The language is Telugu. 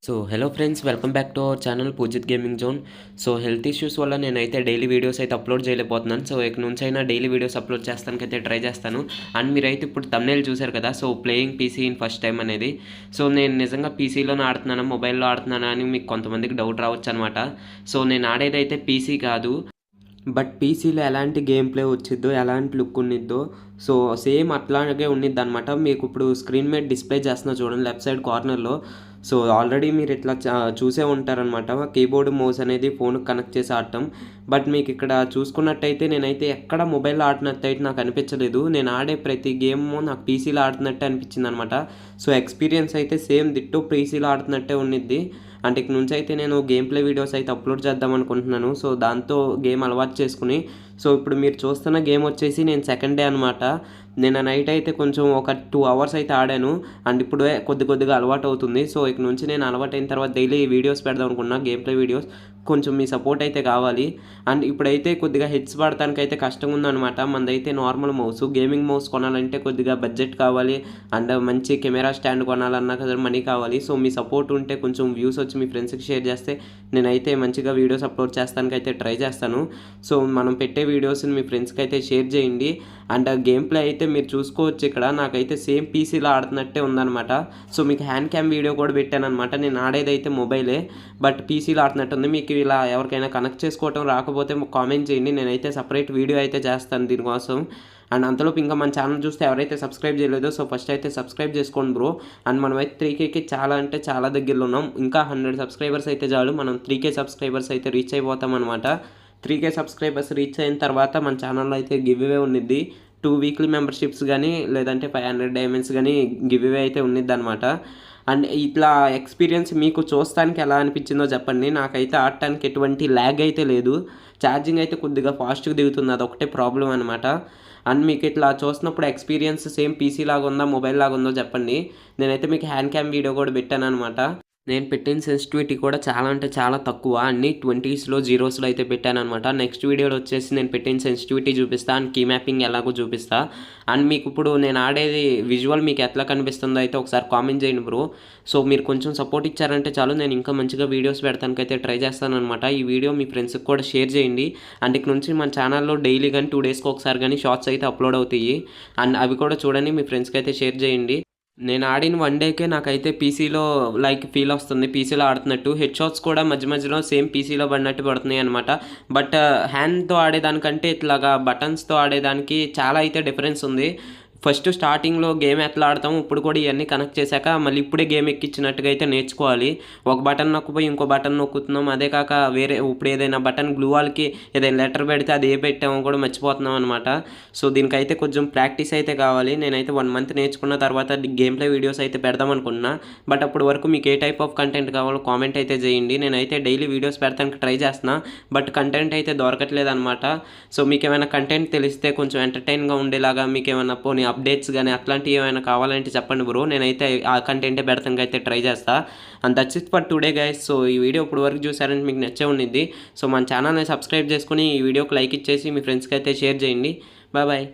So hello friends, welcome back to our channel Poojith gaming zone. So health issues వల్ల నేనైతే డైలీ వీడియోస్ అయితే అప్లోడ్ చేయలేకపోతున్నాను. సో ఇక నుంచి అయినా డైలీ వీడియోస్ అప్లోడ్ చేస్తానికైతే ట్రై చేస్తాను. అండ్ మీరైతే ఇప్పుడు థంబ్నెయిల్ చూశారు కదా, so playing PC in first time అనేది. సో నేను నిజంగా పీసీలోనే ఆడుతున్నానా, మొబైల్లో ఆడుతున్నానా అని మీకు కొంతమందికి డౌట్ రావచ్చు అనమాట. సో నేను ఆడేదైతే పీసీ కాదు, బట్ పీసీలో ఎలాంటి గేమ్ ప్లే వచ్చిద్దో, ఎలాంటి లుక్ ఉండిద్దో, సో సేమ్ అట్లాగే ఉండిద్ది అనమాట. మీకు ఇప్పుడు స్క్రీన్ మీద డిస్ప్లే చేస్తున్నా చూడండి, లెఫ్ట్ సైడ్ కార్నర్లో. సో ఆల్రెడీ మీరు ఇట్లా చూసే ఉంటారనమాట, కీబోర్డ్ మౌస్ అనేది ఫోన్కి కనెక్ట్ చేసి ఆడటం. బట్ మీకు ఇక్కడ చూసుకున్నట్టయితే నేనైతే ఎక్కడ మొబైల్లో ఆడినట్టు అయితే నాకు అనిపించలేదు. నేను ఆడే ప్రతి గేమ్ నాకు పీసీలో ఆడుతున్నట్టే అనిపించింది అనమాట. సో ఎక్స్పీరియన్స్ అయితే సేమ్ దిట్టు పీసీలో ఆడుతున్నట్టే ఉండిద్ది. అంటే ఇక నుంచి అయితే నేను గేమ్ ప్లే వీడియోస్ అయితే అప్లోడ్ చేద్దాం అనుకుంటున్నాను. సో దాంతో గేమ్ అలవాటు చేసుకుని, సో ఇప్పుడు మీరు చూస్తున్న గేమ్ వచ్చేసి నేను సెకండ్ డే అనమాట. నేను నైట్ అయితే కొంచెం ఒక 2 అవర్స్ అయితే ఆడాను. అండ్ ఇప్పుడు కొద్దిగా అలవాటు అవుతుంది. సో ఇక నుంచి నేను అలవాటు అయిన తర్వాత డైలీ వీడియోస్ పెడదాం అనుకున్నా, గేమ్ ప్లే వీడియోస్. కొంచెం మీ సపోర్ట్ అయితే కావాలి. అండ్ ఇప్పుడైతే కొద్దిగా హెడ్స్ పడటానికి అయితే కష్టంగా ఉందన్నమాట. మనదైతే నార్మల్ మౌస్, గేమింగ్ మౌస్ కొనాలంటే కొద్దిగా బడ్జెట్ కావాలి. అండ్ మంచి కెమెరా స్టాండ్ కొనాలన్నా కదా మనీ కావాలి. సో మీ సపోర్ట్ ఉంటే కొంచెం వ్యూస్ వచ్చి మీ ఫ్రెండ్స్కి షేర్ చేస్తే నేనైతే మంచిగా వీడియోస్ అప్లోడ్ చేస్తానికైతే ట్రై చేస్తాను. సో మనం పెట్టే వీడియోస్ని మీ ఫ్రెండ్స్కి అయితే షేర్ చేయండి. అండ్ గేమ్ ప్లే అయితే మీరు చూసుకోవచ్చు, ఇక్కడ నాకైతే సేమ్ పీసీలో ఆడుతున్నట్టే ఉందన్నమాట. సో మీకు హ్యాండ్ క్యామ్ వీడియో కూడా పెట్టాను అనమాట. నేను ఆడేదైతే మొబైలే, బట్ పీసీలో ఆడుతున్నట్టుంది. మీకు ఇలా ఎవరికైనా కనెక్ట్ చేసుకోవటం రాకపోతే కామెంట్ చేయండి, నేనైతే సపరేట్ వీడియో అయితే చేస్తాను దీనికోసం. అండ్ అంతలోపు ఇంకా మన ఛానల్ చూస్తే ఎవరైతే సబ్స్క్రైబ్ చేయలేదో, సో ఫస్ట్ అయితే సబ్స్క్రైబ్ చేసుకోండి బ్రో. అండ్ మనమైతే 3Kకి చాలా అంటే చాలా దగ్గరలో ఉన్నాం. ఇంకా 100 సబ్స్క్రైబర్స్ అయితే చాలు, మనం 3K సబ్స్క్రైబర్స్ అయితే రీచ్ అయిపోతాం అనమాట. 3K సబ్స్క్రైబర్స్ రీచ్ అయిన తర్వాత మన ఛానల్లో అయితే గివ్ అవే ఉండిద్ది. 2 వీక్లీ మెంబర్షిప్స్ కానీ, లేదంటే 500 డైమండ్స్ కానీ గివ్ అవే అయితే ఉండిద్ది అనమాట. అండ్ ఇట్లా ఎక్స్పీరియన్స్ మీకు చూస్తానికి ఎలా అనిపించిందో చెప్పండి. నాకైతే ఆడటానికి ఎటువంటి ల్యాగ్ అయితే లేదు. ఛార్జింగ్ అయితే కొద్దిగా ఫాస్ట్గా దిగుతుంది, అదొకటే ప్రాబ్లం అనమాట. అండ్ మీకు ఇట్లా చూసినప్పుడు ఎక్స్పీరియన్స్ సేమ్ పీసీ లాగా ఉందా, మొబైల్ లాగా ఉందో చెప్పండి. నేనైతే మీకు హ్యాండ్ క్యామ్ వీడియో కూడా పెట్టాను అనమాట. నేను పెట్టిన సెన్సిటివిటీ కూడా చాలా అంటే చాలా తక్కువ, అన్ని 20స్లో 0స్లో అయితే పెట్టానమాట. నెక్స్ట్ వీడియోలో వచ్చేసి నేను పెట్టిన సెన్సిటివిటీ చూపిస్తా, అండ్ కీ మ్యాపింగ్ ఎలాగో చూపిస్తా. అండ్ మీకు ఇప్పుడు నేను ఆడేది విజువల్ మీకు ఎట్లా కనిపిస్తుందో అయితే ఒకసారి కామెంట్ చేయండి బ్రో. సో మీరు కొంచెం సపోర్ట్ ఇచ్చారంటే చాలు, నేను ఇంకా మంచిగా వీడియోస్ పెడతానికైతే ట్రై చేస్తానమాట. ఈ వీడియో మీ ఫ్రెండ్స్కి కూడా షేర్ చేయండి. అండ్ ఇక్కడ నుంచి మన ఛానల్లో డైలీ కానీ 2 డేస్కి ఒకసారి కానీ షార్ట్స్ అయితే అప్లోడ్ అవుతాయి. అండ్ అవి కూడా చూడండి, మీ ఫ్రెండ్స్కి అయితే షేర్ చేయండి. నేను ఆడిన 1 డేకే నాకైతే పీసీలో లైక్ ఫీల్ వస్తుంది, పీసీలో ఆడుతున్నట్టు. హెడ్ షాట్స్ కూడా మధ్య మధ్యలో సేమ్ పీసీలో పడినట్టు పడుతున్నాయి అనమాట. బట్ హ్యాండ్తో ఆడేదానికంటే ఇట్లాగా బటన్స్తో ఆడేదానికి చాలా అయితే డిఫరెన్స్ ఉంది. ఫస్ట్ స్టార్టింగ్లో గేమ్ ఎట్లా ఆడతాము, ఇప్పుడు కూడా ఇవన్నీ కనెక్ట్ చేశాక మళ్ళీ ఇప్పుడే గేమ్ ఎక్కించినట్టుగా అయితే నేర్చుకోవాలి. ఒక బటన్ నొక్కిపోయి ఇంకో బటన్ నొక్కుతున్నాం. అదే కాక వేరే ఇప్పుడు ఏదైనా బటన్ గ్లూ వాల్కి ఏదైనా లెటర్ పెడితే అది ఏ పెట్టామో కూడా మర్చిపోతున్నాం అనమాట. సో దీనికైతే కొంచెం ప్రాక్టీస్ అయితే కావాలి. నేనైతే 1 మంత్ నేర్చుకున్న తర్వాత గేమ్ ప్లే వీడియోస్ అయితే పెడదాం అనుకున్నా. బట్ అప్పటి వరకు మీకు ఏ టైప్ ఆఫ్ కంటెంట్ కావాలో కామెంట్ అయితే చేయండి. నేనైతే డైలీ వీడియోస్ పెడతానికి ట్రై చేస్తున్నా, బట్ కంటెంట్ అయితే దొరకట్లేదు అనమాట. సో మీకు ఏమైనా కంటెంట్ తెలిస్తే కొంచెం ఎంటర్టైన్గా ఉండేలాగా, మీకు ఏమైనా పోనీ అప్డేట్స్ కానీ అట్లాంటివి ఏమైనా కావాలంటే చెప్పండి బ్రో, నేనైతే ఆ కంటెంటే పెడతానికి అయితే ట్రై చేస్తా. And that's it for today guys. So ఈ వీడియో ఇప్పుడు వరకు చూసారంటే మీకు నచ్చే ఉండిద్ది. సో మన ఛానల్ని సబ్స్క్రైబ్ చేసుకుని ఈ వీడియోకి లైక్ ఇచ్చేసి మీ ఫ్రెండ్స్కి అయితే షేర్ చేయండి. Bye bye.